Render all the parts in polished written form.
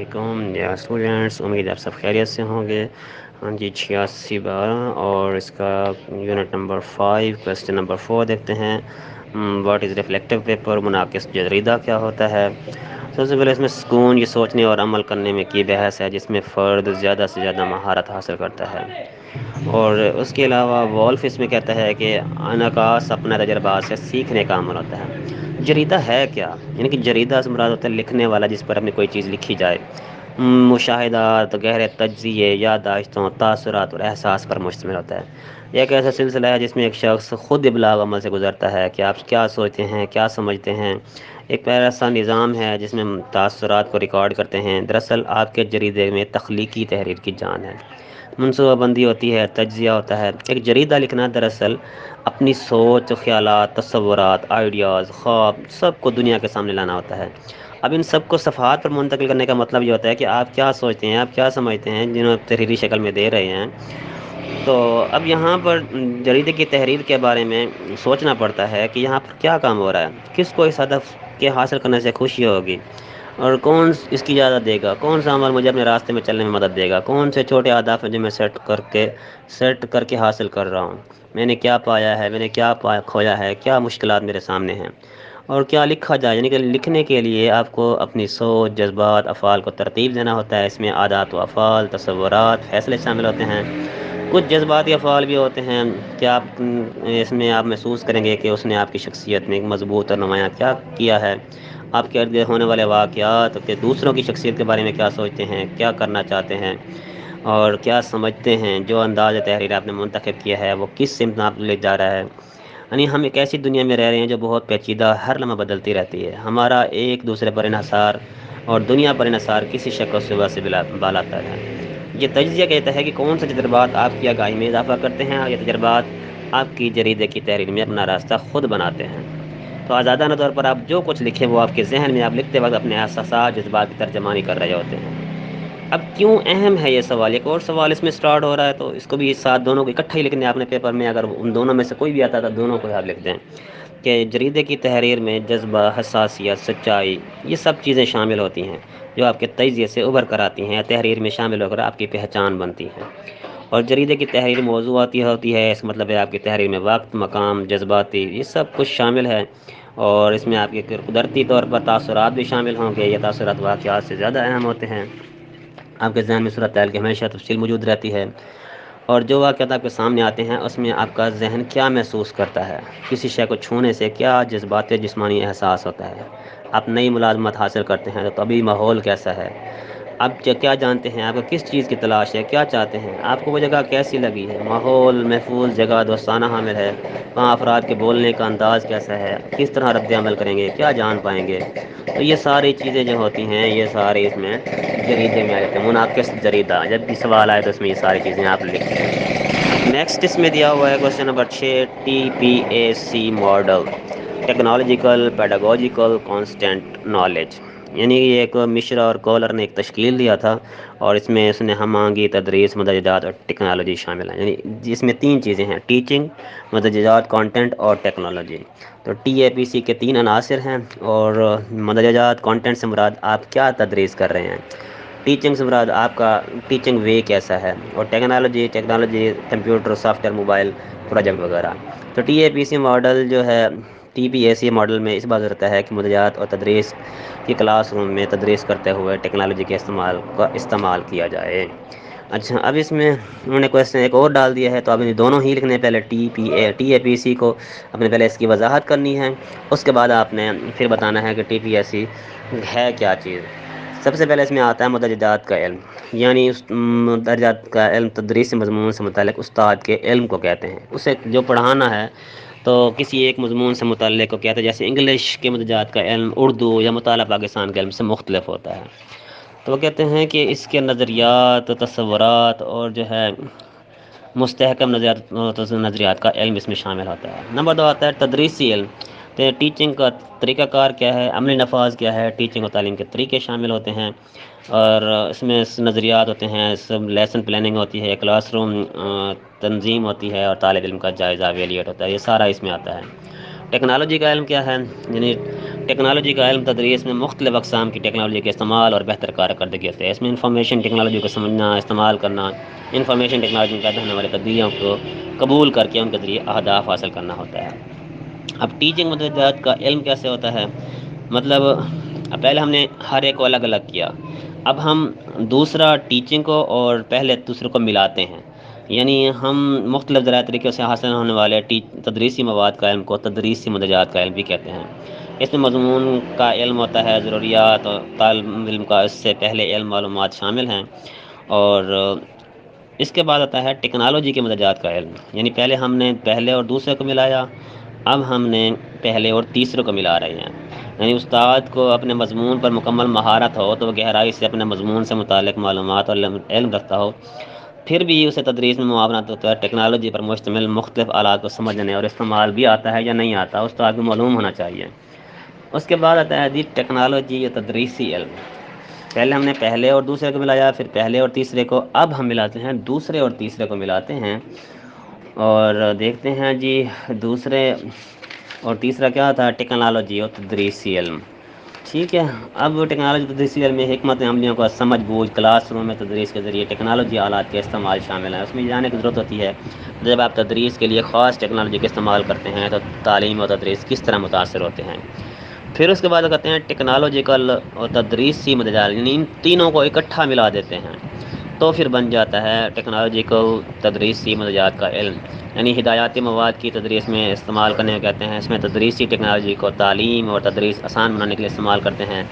علیکم یا اسٹوڈینٹس، امید آپ سب خیریت سے ہوں گے۔ ہاں جی، 86/12 اور اس کا یونٹ نمبر 5 کویسچن نمبر 4 دیکھتے ہیں۔ واٹ از ریفلیکٹیو پیپر، منعکس جریدہ کیا ہوتا ہے؟ سب سے پہلے اس میں سکون یہ سوچنے اور عمل کرنے میں کی بحث ہے، جس میں فرد زیادہ سے زیادہ مہارت حاصل کرتا ہے۔ اور اس کے علاوہ وولف اس میں کہتا ہے کہ انعکاس اپنا تجربات سے سیکھنے کا عمل ہوتا ہے۔ جریدہ ہے کیا؟ یعنی کہ جریدہ سے مراد ہوتا ہے لکھنے والا جس پر اپنی کوئی چیز لکھی جائے۔ مشاہدات، گہرے تجزیے، یادداشتوں، تاثرات اور احساس پر مشتمل ہوتا ہے۔ یہ ایک ایسا سلسلہ ہے جس میں ایک شخص خود ابلاغ عمل سے گزرتا ہے کہ آپ کیا سوچتے ہیں، کیا سمجھتے ہیں۔ ایک ایسا نظام ہے جس میں تاثرات کو ریکارڈ کرتے ہیں۔ دراصل آپ کے جریدے میں تخلیقی تحریر کی جان ہے، منصوبہ بندی ہوتی ہے، تجزیہ ہوتا ہے۔ ایک جریدہ لکھنا دراصل اپنی سوچ، خیالات، تصورات، آئیڈیاز، خواب سب کو دنیا کے سامنے لانا ہوتا ہے۔ اب ان سب کو صفحات پر منتقل کرنے کا مطلب یہ ہوتا ہے کہ آپ کیا سوچتے ہیں، آپ کیا سمجھتے ہیں، جنہوں تحریری شکل میں دے رہے ہیں۔ تو اب یہاں پر جریدے کی تحریر کے بارے میں سوچنا پڑتا ہے کہ یہاں پر کیا کام ہو رہا ہے، کس کو اس ہدف کے حاصل کرنے سے خوشی ہوگی، اور کون اس کی اجازت دے گا، کون سا عمل مجھے اپنے راستے میں چلنے میں مدد دے گا، کون سے چھوٹے اہداف ہیں جو میں سیٹ کر کے حاصل کر رہا ہوں۔ میں نے کیا پایا ہے، میں نے کیا کھویا ہے، کیا مشکلات میرے سامنے ہیں، اور کیا لکھا جائے۔ یعنی کہ لکھنے کے لیے آپ کو اپنی سوچ، جذبات، افعال کو ترتیب دینا ہوتا ہے۔ اس میں عادات و افعال، تصورات، فیصلے شامل ہوتے ہیں۔ کچھ جذباتی افعال بھی ہوتے ہیں کہ اس میں آپ محسوس کریں گے کہ اس نے آپ کی شخصیت میں ایک مضبوط اور نمایاں کیا کیا ہے۔ آپ کے ارد گرد ہونے والے واقعات کہ دوسروں کی شخصیت کے بارے میں کیا سوچتے ہیں، کیا کرنا چاہتے ہیں اور کیا سمجھتے ہیں۔ جو انداز تحریر آپ نے منتخب کیا ہے وہ کس سمت میں آپ لے جا رہا ہے۔ یعنی ہم ایک ایسی دنیا میں رہ رہے ہیں جو بہت پیچیدہ، ہر لمحہ بدلتی رہتی ہے۔ ہمارا ایک دوسرے پر انحصار اور دنیا پر انحصار کسی شک و شبہ سے بالاتر ہے۔ یہ تجزیہ کہتا ہے کہ کون سے تجربات آپ کی آگاہی میں اضافہ کرتے ہیں، اور یہ تجربات آپ کی جریدے کی تحریر میں اپنا راستہ خود بناتے ہیں۔ تو آزادانہ طور پر آپ جو کچھ لکھیں وہ آپ کے ذہن میں آپ لکھتے وقت اپنے احساسات، جذبات کی ترجمانی کر رہے ہوتے ہیں۔ اب کیوں اہم ہے یہ سوال؟ ایک اور سوال اس میں سٹارٹ ہو رہا ہے، تو اس کو بھی ساتھ دونوں کو اکٹھا ہی لکھنے ہیں اپنے پیپر میں۔ اگر ان دونوں میں سے کوئی بھی آتا تھا دونوں کو آپ لکھ دیں کہ جریدے کی تحریر میں جذبہ، حساسیت، سچائی، یہ سب چیزیں شامل ہوتی ہیں جو آپ کے تجزیے سے ابھر کر آتی ہیں، تحریر میں شامل ہو کر آپ کی پہچان بنتی ہیں۔ اور جریدے کی تحریر موضوعاتی ہوتی ہے، اس مطلب ہے آپ کی تحریر میں وقت، مقام، جذباتی، یہ سب کچھ شامل ہے۔ اور اس میں آپ کے قدرتی طور پر تاثرات بھی شامل ہوں گے۔ یہ تاثرات واقعات سے زیادہ اہم ہوتے ہیں۔ آپ کے ذہن میں صورتحال کی ہمیشہ تفصیل موجود رہتی ہے، اور جو واقعات آپ کے سامنے آتے ہیں اس میں آپ کا ذہن کیا محسوس کرتا ہے، کسی شے کو چھونے سے کیا جذباتی جسمانی احساس ہوتا ہے۔ آپ نئی ملازمت حاصل کرتے ہیں تو ابھی ماحول کیسا ہے، آپ کیا جانتے ہیں، آپ کو کس چیز کی تلاش ہے، کیا چاہتے ہیں، آپ کو وہ جگہ کیسی لگی ہے، ماحول محفوظ جگہ دوستانہ حامل ہے، وہاں افراد کے بولنے کا انداز کیسا ہے، کس طرح رد عمل کریں گے، کیا جان پائیں گے۔ تو یہ ساری چیزیں جو ہوتی ہیں یہ ساری اس میں جریدے میں آ جاتے ہیں۔ منعکس جریدہ، جب بھی سوال آئے تو اس میں یہ ساری چیزیں آپ لکھیں۔ نیکسٹ اس میں دیا ہوا ہے question number 6، TPAC model, technological pedagogical constant knowledge. یعنی یہ ایک مشرا اور کولر نے ایک تشکیل دیا تھا، اور اس میں اس نے ہم آہنگی، تدریس، مدرجات اور ٹیکنالوجی شامل ہیں۔ یعنی جس میں 3 چیزیں ہیں، ٹیچنگ، مدرجات، کانٹینٹ اور ٹیکنالوجی۔ تو TAPC کے 3 عناصر ہیں، اور مدرجات، کانٹینٹ سے مراد آپ کیا تدریس کر رہے ہیں، ٹیچنگ سے مراد آپ کا ٹیچنگ وے کیسا ہے، اور technology computer, soft where, mobile project وغیرہ۔ تو TAPC ماڈل جو ہے TPAC ماڈل میں اس بات رہتا ہے کہ مدرجات اور تدریس کی کلاس روم میں تدریس کرتے ہوئے ٹیکنالوجی کے استعمال کیا جائے۔ اچھا، اب اس میں انہوں نے کویشچن ایک اور ڈال دیا ہے، تو اب دونوں ہی لکھنے، پہلے TAPC کو اپنے پہلے اس کی وضاحت کرنی ہے، اس کے بعد آپ نے پھر بتانا ہے کہ TPAC ہے کیا چیز۔ سب سے پہلے اس میں آتا ہے مدرجات کا علم، یعنی اس مدرجات کا علم تدریسی مضمون سے متعلق استاد کے علم کو کہتے ہیں۔ اسے جو پڑھانا ہے تو کسی ایک مضمون سے متعلق کو کہتے ہیں، جیسے انگلش کے مدرجات کا علم اردو یا مطالعہ پاکستان کے علم سے مختلف ہوتا ہے۔ تو وہ کہتے ہیں کہ اس کے نظریات، تصورات اور جو ہے مستحکم نظریات کا علم اس میں شامل ہوتا ہے۔ نمبر 2 آتا ہے تدریسی علم، تو ٹیچنگ کا طریقہ کار کیا ہے، عملی نفاذ کیا ہے، ٹیچنگ و تعلیم کے طریقے شامل ہوتے ہیں، اور اس میں نظریات ہوتے ہیں، سب لیسن پلاننگ ہوتی ہے، کلاس روم تنظیم ہوتی ہے، اور طالب علم کا جائزہ ایویلیٹ ہوتا ہے، یہ سارا اس میں آتا ہے۔ ٹیکنالوجی کا علم کیا ہے، یعنی ٹیکنالوجی کا علم تدریس میں مختلف اقسام کی ٹیکنالوجی کے استعمال اور بہتر کارکردگی ہوتے ہیں. اس میں انفارمیشن ٹیکنالوجی کو سمجھنا، استعمال کرنا، انفارمیشن ٹیکنالوجی میں پیدا ہونے والے تبدیلیوں کو قبول کر کے ان کے ذریعے اہداف حاصل کرنا ہوتا ہے. اب ٹیچنگ مدرجات کا علم کیسے ہوتا ہے؟ مطلب پہلے ہم نے ہر ایک کو الگ الگ کیا، اب ہم دوسرا ٹیچنگ کو اور پہلے دوسرے کو ملاتے ہیں. یعنی ہم مختلف ذرائع طریقوں سے حاصل ہونے والے تدریسی مواد کا علم کو تدریسی مدرجات کا علم بھی کہتے ہیں. اس میں مضمون کا علم ہوتا ہے، ضروریات اور طالب علم کا اس سے پہلے علم معلومات شامل ہیں. اور اس کے بعد آتا ہے ٹیکنالوجی کے مدرجات کا علم. یعنی پہلے ہم نے پہلے اور دوسرے کو ملایا، اب ہم نے پہلے اور تیسرے کو ملا رہے ہیں. یعنی استاد کو اپنے مضمون پر مکمل مہارت ہو تو وہ گہرائی سے اپنے مضمون سے متعلق معلومات اور علم رکھتا ہو، پھر بھی اسے تدریس میں معاونت ہوتا ہے. ٹیکنالوجی پر مشتمل مختلف آلات کو سمجھنے اور استعمال بھی آتا ہے یا نہیں آتا، استاد کو معلوم ہونا چاہیے. اس کے بعد آتا ہے جی ٹیکنالوجی یا تدریسی علم. پہلے ہم نے پہلے اور دوسرے کو ملایا، پھر پہلے اور تیسرے کو، اب ہم ملاتے ہیں دوسرے اور تیسرے کو ملاتے ہیں اور دیکھتے ہیں جی دوسرے اور تیسرا کیا تھا؟ ٹیکنالوجی اور تدریسی علم. ٹھیک ہے. اب ٹیکنالوجی تدریسی علم میں حکمت عملیوں کا سمجھ بوجھ، کلاس روم میں تدریس کے ذریعے ٹیکنالوجی آلات کے استعمال شامل ہیں. اس میں جاننے کی ضرورت ہوتی ہے جب آپ تدریس کے لیے خاص ٹیکنالوجی کا استعمال کرتے ہیں تو تعلیم اور تدریس کس طرح متاثر ہوتے ہیں. پھر اس کے بعد کہتے ہیں ٹیکنالوجیکل اور تدریسی مدرجات، یعنی ان تینوں کو اکٹھا ملا دیتے ہیں تو پھر بن جاتا ہے ٹیکنالوجیکل تدریسی مدرجات کا علم. یعنی ہدایاتی مواد کی تدریس میں استعمال کرنے کو کہتے ہیں. اس میں تدریسی ٹیکنالوجی کو تعلیم اور تدریس آسان بنانے کے لیے استعمال کرتے ہیں.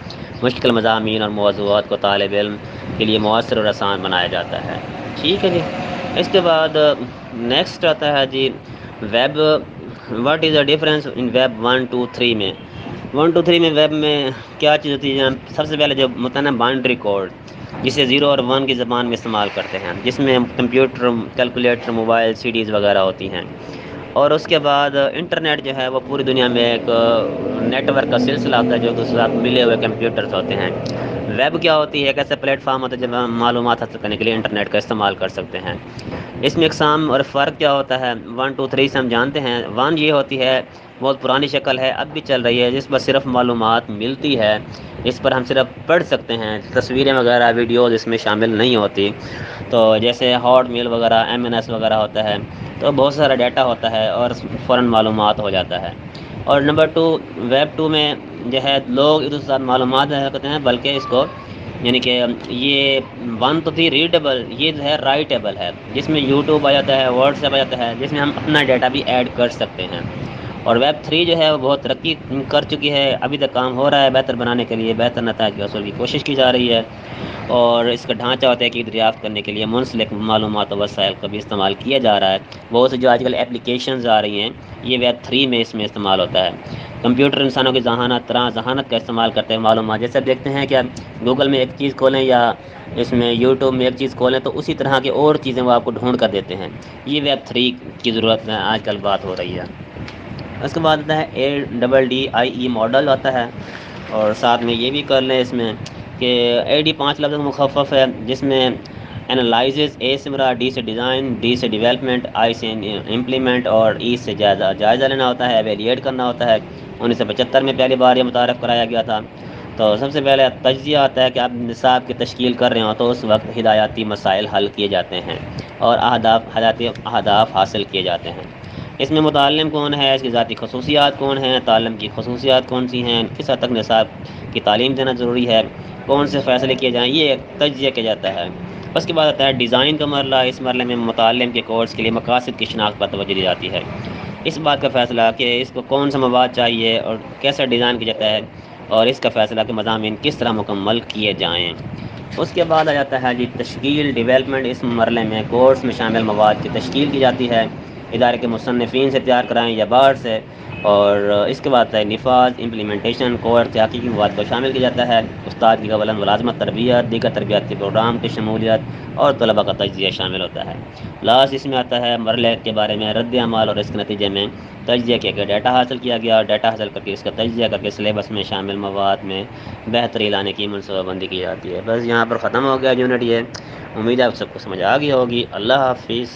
مشکل مضامین اور موضوعات کو طالب علم کے لیے مؤثر اور آسان بنایا جاتا ہے. ٹھیک ہے جی. اس کے بعد نیکسٹ آتا ہے جی web. What is the difference in web 1 2 3 میں؟ 1 2 3 میں ویب میں کیا چیز ہوتی ہے؟ سب سے پہلے جو ہوتا ہے نا بائنڈری کوڈ، جسے 0 اور 1 کی زبان میں استعمال کرتے ہیں، جس میں کمپیوٹر، کیلکولیٹر، موبائل، سی ڈیز وغیرہ ہوتی ہیں. اور اس کے بعد انٹرنیٹ جو ہے وہ پوری دنیا میں ایک نیٹ ورک کا سلسلہ ہوتا ہے جو دوسرے ساتھ ملے ہوئے کمپیوٹرز ہوتے ہیں. ویب کیا ہوتی ہے؟ ایک ایسا پلیٹ فارم ہوتا ہے جب ہم معلومات حاصل کرنے کے لیے انٹرنیٹ کا استعمال کر سکتے ہیں. اس میں اقسام اور فرق کیا ہوتا ہے؟ 1 2 3 سے ہم جانتے ہیں. 1 یہ ہوتی ہے بہت پرانی شکل ہے، اب بھی چل رہی ہے، جس پر صرف معلومات ملتی ہے، اس پر ہم صرف پڑھ سکتے ہیں، تصویریں وغیرہ ویڈیوز اس میں شامل نہیں ہوتی. تو جیسے ہاٹ میل وغیرہ، MS وغیرہ ہوتا ہے تو بہت سارا ڈیٹا ہوتا ہے اور فوراً معلومات ہو جاتا ہے. اور نمبر 2 ویب 2 میں جو ہے لوگ ایک دوسرے کے ساتھ معلومات کرتے ہیں، بلکہ اس کو یعنی کہ یہ 1 تو تھی ریڈیبل، یہ جو ہے رائٹیبل ہے، جس میں یوٹیوب آ جاتا ہے، واٹس ایپ آ جاتا ہے، جس میں ہم اپنا ڈیٹا بھی ایڈ کر سکتے ہیں. اور ویب 3 جو ہے وہ بہت ترقی کر چکی ہے، ابھی تک کام ہو رہا ہے بہتر بنانے کے لیے، بہتر نتائج حاصل کی کوشش کی جا رہی ہے. اور اس کا ڈھانچہ ہوتا ہے کہ دریافت کرنے کے لیے منسلک معلومات و وسائل کا بھی استعمال کیا جا رہا ہے. بہت سے جو آج کل اپلیکیشنز آ رہی ہیں یہ ویب 3 میں اس میں استعمال ہوتا ہے. کمپیوٹر انسانوں کی ذہانت کا استعمال کرتے ہیں معلومات، جیسے اب دیکھتے ہیں کہ گوگل میں ایک چیز کھولیں یا اس میں یوٹیوب میں ایک چیز کھولیں تو اسی طرح کی اور چیزیں وہ آپ کو ڈھونڈ کر دیتے ہیں. یہ ویب 3 کی ضرورت ہے، آج کل بات ہو رہی ہے. اس کے بعد آتا ہے ADDIE ماڈل آتا ہے، اور ساتھ میں یہ بھی کر لیں اس میں کہ AD 5 لفظ مخفف ہے، جس میں انالائزز، A سے مراد D سے ڈیزائن، D سے ڈیولپمنٹ، I سے امپلیمنٹ اور E سے جائزہ لینا ہوتا ہے، ایویلیٹ کرنا ہوتا ہے. 1975 میں پہلی بار یہ متعارف کرایا گیا تھا. تو سب سے پہلے تجزیہ آتا ہے کہ آپ نصاب کی تشکیل کر رہے ہوں تو اس وقت ہدایاتی مسائل حل کیے جاتے ہیں اور اہداف حاصل کیے جاتے ہیں. اس میں متعلم کون ہے، اس کی ذاتی خصوصیات کون ہیں، تعلم کی خصوصیات کون سی ہیں، کس حد تک نصاب کی تعلیم دینا ضروری ہے، کون سے فیصلے کیے جائیں، یہ تجزیہ کیا جاتا ہے. اس کے بعد آتا ہے ڈیزائن کا مرحلہ. اس مرحلے میں متعلم کے کورس کے لیے مقاصد کی شناخت پر توجہ دی جاتی ہے. اس بات کا فیصلہ کہ اس کو کون سا مواد چاہیے اور کیسا ڈیزائن کیا جاتا ہے، اور اس کا فیصلہ کہ مضامین کس طرح مکمل کیے جائیں. اس کے بعد آ جاتا ہے جی تشکیل، ڈیولپمنٹ. اس مرحلے میں کورس میں شامل مواد کی تشکیل کی جاتی ہے، ادارے کے مصنفین سے تیار کرائیں یا باہر سے. اور اس کے بعد ہے نفاذ، امپلیمنٹیشن. کورس کے حقیقی مواد کو شامل کیا جاتا ہے، استاد کی قبل ملازمت، تربیت، دیگر تربیتی پروگرام کی شمولیت اور طلباء کا تجزیہ شامل ہوتا ہے. لاسٹ اس میں آتا ہے مرحلے کے بارے میں رد عمل، اور اس کے نتیجے میں تجزیہ کیا گیا، ڈیٹا حاصل کیا گیا، اور ڈیٹا حاصل کر کے اس کا تجزیہ کر کے سلیبس میں شامل مواد میں بہتری لانے کی منصوبہ بندی کی جاتی ہے. بس یہاں پر ختم ہو گیا یونٹ. یہ امید ہے آپ سب کو سمجھ آ گئی ہوگی. اللہ حافظ.